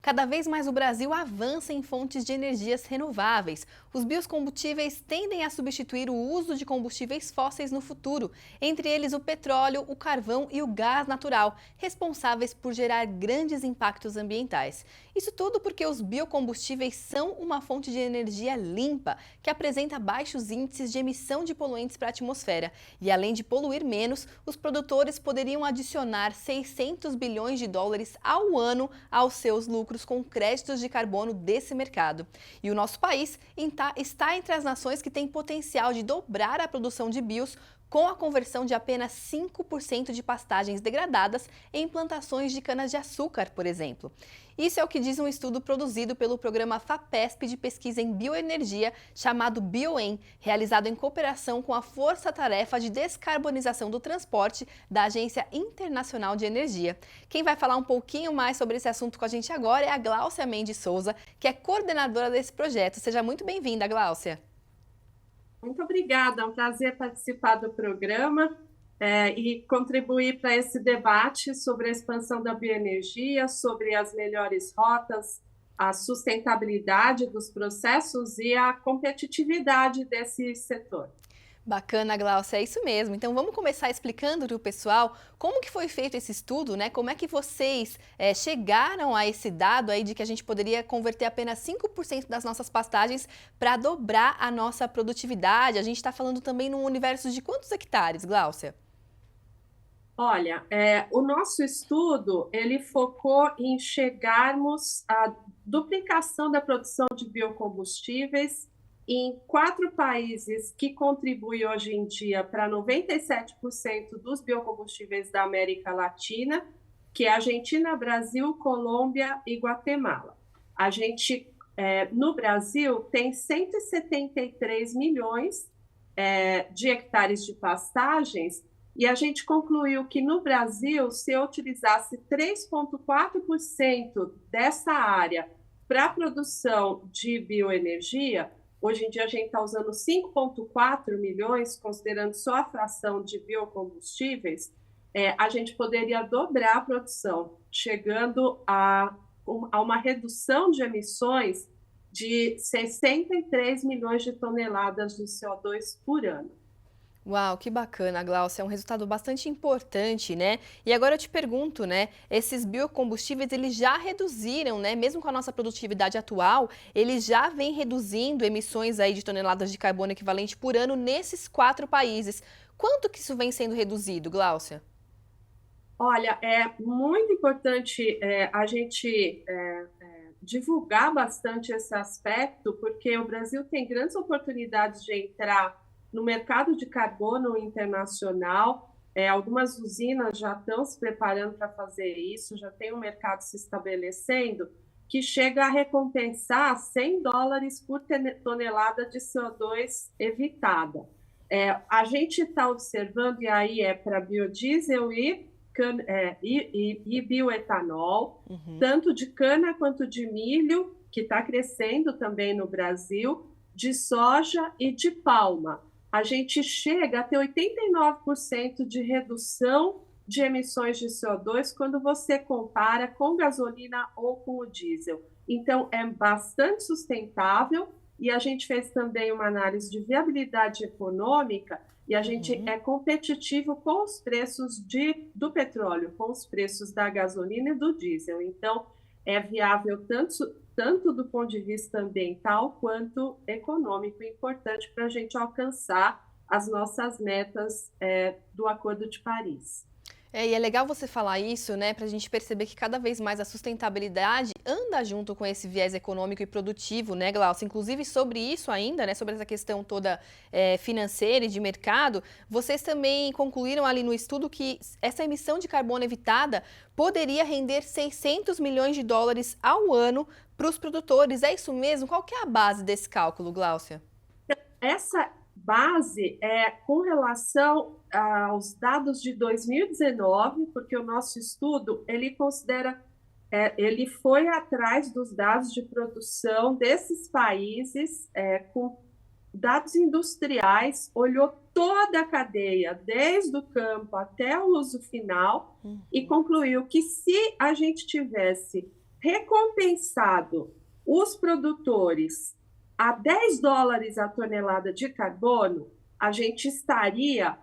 Cada vez mais o Brasil avança em fontes de energias renováveis. Os biocombustíveis tendem a substituir o uso de combustíveis fósseis no futuro, entre eles o petróleo, o carvão e o gás natural, responsáveis por gerar grandes impactos ambientais. Isso tudo porque os biocombustíveis são uma fonte de energia limpa, que apresenta baixos índices de emissão de poluentes para a atmosfera. E além de poluir menos, os produtores poderiam adicionar 600 bilhões de dólares ao ano aos seus lucros com créditos de carbono desse mercado. E o nosso país está entre as nações que têm potencial de dobrar a produção de bios com a conversão de apenas 5% de pastagens degradadas em plantações de canas-de-açúcar, por exemplo. Isso é o que diz um estudo produzido pelo programa FAPESP de pesquisa em bioenergia, chamado BioEn, realizado em cooperação com a Força Tarefa de Descarbonização do Transporte da Agência Internacional de Energia. Quem vai falar um pouquinho mais sobre esse assunto com a gente agora é a Gláucia Mendes Souza, que é coordenadora desse projeto. Seja muito bem-vinda, Gláucia. Muito obrigada, é um prazer participar do programa e contribuir para esse debate sobre a expansão da bioenergia, sobre as melhores rotas, a sustentabilidade dos processos e a competitividade desse setor. Bacana, Glaucia, é isso mesmo. Então vamos começar explicando para o pessoal como que foi feito esse estudo, né? Como é que vocês chegaram a esse dado aí de que a gente poderia converter apenas 5% das nossas pastagens para dobrar a nossa produtividade. A gente está falando também num universo de quantos hectares, Gláucia? Olha, o nosso estudo, ele focou em chegarmos à duplicação da produção de biocombustíveis em 4 países que contribuem hoje em dia para 97% dos biocombustíveis da América Latina, que é Argentina, Brasil, Colômbia e Guatemala. A gente, no Brasil, tem 173 milhões de hectares de pastagens, e a gente concluiu que no Brasil, se eu utilizasse 3,4% dessa área para a produção de bioenergia, hoje em dia a gente está usando 5,4 milhões, considerando só a fração de biocombustíveis, a gente poderia dobrar a produção, chegando a uma redução de emissões de 63 milhões de toneladas de CO2 por ano. Uau, que bacana, Gláucia, é um resultado bastante importante, né? E agora eu te pergunto, né, esses biocombustíveis, eles já reduziram, né, mesmo com a nossa produtividade atual, eles já vêm reduzindo emissões aí de toneladas de carbono equivalente por ano nesses 4 países. Quanto que isso vem sendo reduzido, Gláucia? Olha, é muito importante a gente divulgar bastante esse aspecto, porque o Brasil tem grandes oportunidades de entrar no mercado de carbono internacional. Algumas usinas já estão se preparando para fazer isso, já tem um mercado se estabelecendo que chega a recompensar $100 por tonelada de CO2 evitada. A gente está observando, e aí para biodiesel e bioetanol, tanto de cana quanto de milho, que está crescendo também no Brasil, de soja e de palma. A gente chega a ter 89% de redução de emissões de CO2 quando você compara com gasolina ou com o diesel. Então, é bastante sustentável e a gente fez também uma análise de viabilidade econômica e a gente é competitivo com os preços do petróleo, com os preços da gasolina e do diesel. Então, é viável tanto do ponto de vista ambiental quanto econômico, importante para a gente alcançar as nossas metas do Acordo de Paris. E é legal você falar isso, né, para a gente perceber que cada vez mais a sustentabilidade anda junto com esse viés econômico e produtivo, né, Glaucia? Inclusive sobre isso ainda, né, sobre essa questão toda financeira e de mercado, vocês também concluíram ali no estudo que essa emissão de carbono evitada poderia render 600 milhões de dólares ao ano para os produtores. É isso mesmo? Qual que é a base desse cálculo, Gláucia? Essa base é com relação aos dados de 2019, porque o nosso estudo ele considera, ele foi atrás dos dados de produção desses países com dados industriais, olhou toda a cadeia, desde o campo até o uso final, e concluiu que se a gente tivesse recompensado os produtores a $10 a tonelada de carbono, a gente estaria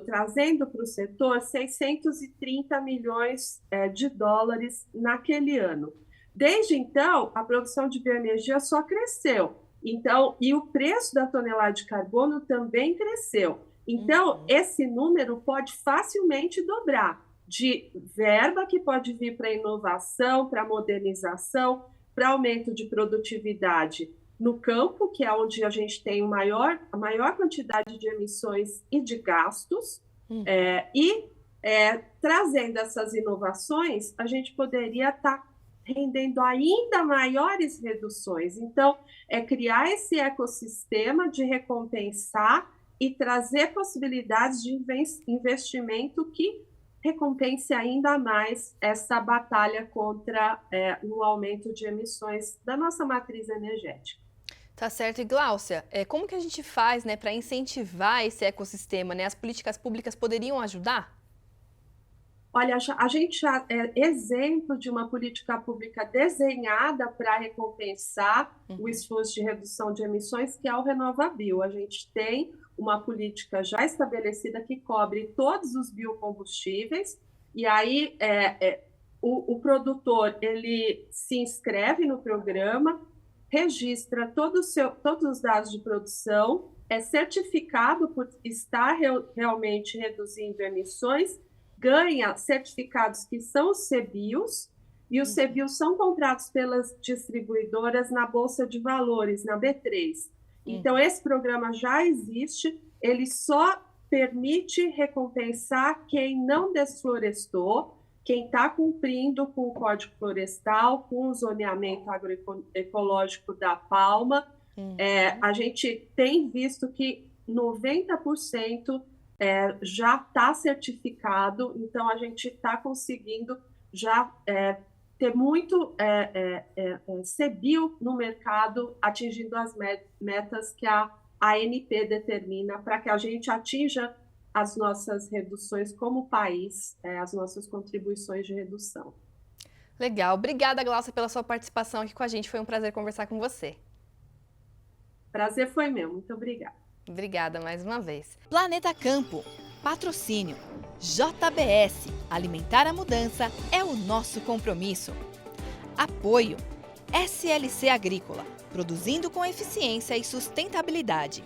trazendo para o setor 630 milhões de dólares naquele ano. Desde então, a produção de bioenergia só cresceu. Então, e o preço da tonelada de carbono também cresceu. Então, esse número pode facilmente dobrar de verba que pode vir para inovação, para modernização, para aumento de produtividade no campo, que é onde a gente tem a maior quantidade de emissões e de gastos, trazendo essas inovações, a gente poderia estar rendendo ainda maiores reduções. Então, é criar esse ecossistema de recompensar e trazer possibilidades de investimento que recompense ainda mais essa batalha contra o aumento de emissões da nossa matriz energética. Tá certo. E Gláucia, como que a gente faz, para incentivar esse ecossistema, As políticas públicas poderiam ajudar? Olha, a gente já é exemplo de uma política pública desenhada para recompensar o esforço de redução de emissões, que é o RenovaBio. A gente tem uma política já estabelecida que cobre todos os biocombustíveis, e aí o produtor ele se inscreve no programa, registra todos os dados de produção, é certificado por estar realmente reduzindo emissões, ganha certificados que são os CBIOS, e os CBIOS são comprados pelas distribuidoras na Bolsa de Valores, na B3. Então, esse programa já existe, ele só permite recompensar quem não desflorestou, quem está cumprindo com o Código Florestal, com o zoneamento agroecológico da palma. A gente tem visto que 90% já está certificado, então a gente está conseguindo já ter muito CBIO no mercado, atingindo as metas que a ANP determina para que a gente atinja as nossas reduções como país, as nossas contribuições de redução. Legal. Obrigada, Gláucia, pela sua participação aqui com a gente. Foi um prazer conversar com você. Prazer foi meu. Muito obrigada. Obrigada mais uma vez. Planeta Campo. Patrocínio. JBS. Alimentar a mudança é o nosso compromisso. Apoio. SLC Agrícola. Produzindo com eficiência e sustentabilidade.